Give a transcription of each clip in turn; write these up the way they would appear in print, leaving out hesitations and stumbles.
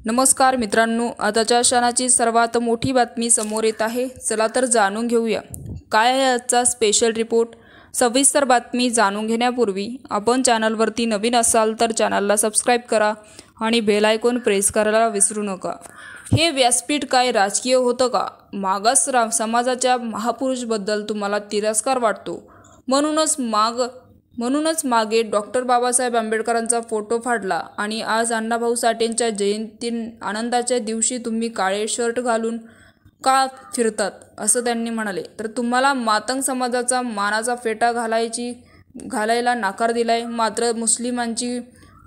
नमस्कार मित्रांनो, आताच्या क्षणाची सर्वात मोठी बातमी समोर येत आहे। चला तर जाणून घेऊया काय आहे आजचा स्पेशल रिपोर्ट। सविस्तर बातमी जाणून घेण्यापूर्वी आपण चॅनलवरती नवीन असाल तर चॅनलला सबस्क्राइब करा आणि बेल आयकॉन प्रेस करायला विसरू नका। हे व्यासपीठ काय राजकीय होतं का? मागास समाजाच्या महापुरुषबद्दल तुम्हाला तिरस्कार वाटतो, म्हणूनच मागे डॉक्टर बाबासाहेब आंबेडकरांचा फोटो फाडला आणि आज अण्णाभाऊ साठेंच्या जयंती आनंदाच्या दिवशी तुम्ही काळे शर्ट घालून का फिरतात असं त्यांनी म्हणाले। तर तुम्हाला मातंग समाजाचा मानाचा फेटा घालायला नकार दिलाय, मात्र मुस्लिमांची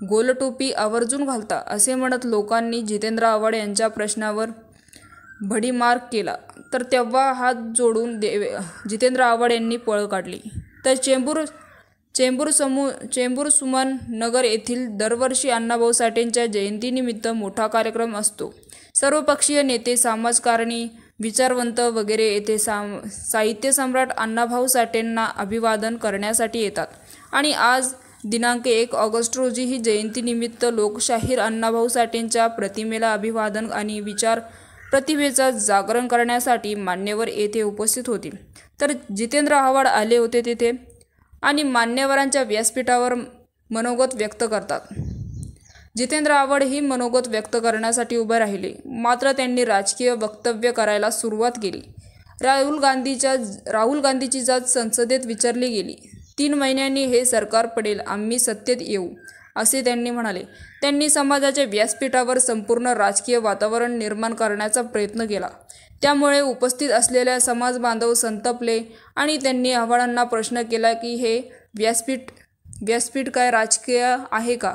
गोलटोपी आवर्जून घालता असे म्हणत लोकांनी जितेंद्र आव्हाड यांच्या प्रश्नावर भडीमार केला। तर तेव्हा हात जोडून जितेंद्र आव्हाड यांनी पळ काढली। तर चेंबूर सुमन नगर येथील दरवर्षी अण्णाभाऊ साठेंच्या जयंतीनिमित्त मोठा कार्यक्रम असतो। सर्वपक्षीय नेते, समाजकारणी, विचारवंत वगैरे येथे साहित्य सम्राट अण्णाभाऊ साठेंना अभिवादन करण्यासाठी येतात आणि आज दिनांक 1 ऑगस्ट रोजी ही जयंतीनिमित्त लोकशाहीर अण्णाभाऊ साठेंच्या प्रतिमेला अभिवादन आणि विचार प्रतिभेचा जागरण करण्यासाठी मान्यवर येथे उपस्थित होते। तर जितेंद्र आव्हाड आले होते तेथे आणि मान्यवरांच्या व्यासपीठावर मनोगत व्यक्त करतात। जितेंद्र आव्हाड ही मनोगत व्यक्त करण्यासाठी उभे राहिले, मात्र त्यांनी राजकीय वक्तव्य करायला सुरुवात केली। राहुल गांधीची जात संसदेत विचारली गेली। 3 महिन्यांनी हे सरकार पडेल, आम्ही सत्तेत येऊ असे त्यांनी म्हणाले। त्यांनी समाजाच्या व्यासपीठावर संपूर्ण राजकीय वातावरण निर्माण करण्याचा प्रयत्न केला। त्यामुळे उपस्थित असलेल्या समाज बांधव संतपले आणि त्यांनी आव्हाडांना प्रश्न केला की हे व्यासपीठ काय राजकीय आहे का?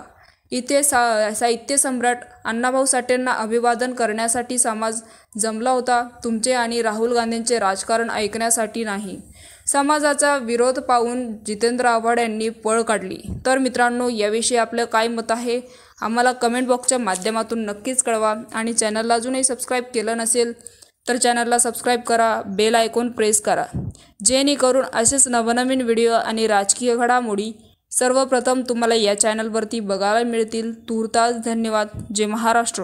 इथे साहित्य सम्राट अण्णाभाऊ साठेंना अभिवादन करण्यासाठी समाज जमला होता, तुमचे आणि राहुल गांधींचे राजकारण ऐकण्यासाठी नाही। समाजाचा विरोध पाहून जितेंद्र आव्हाड यांनी पळ काढली। तर मित्रांनो, याविषयी आपलं काय मत आहे आम्हाला कमेंट बॉक्सच्या माध्यमातून नक्कीच कळवा आणि चॅनलला अजूनही सबस्क्राइब केलं नसेल तर चॅनलला सबस्क्राइब करा, बेल आयकॉन प्रेस करा, जेणेकरून असेच नवनवीन व्हिडिओ आणि राजकीय घडामोडी सर्वप्रथम तुम्हाला या चॅनलवरती बघायला मिळतील। तूर्तास धन्यवाद। जय महाराष्ट्र।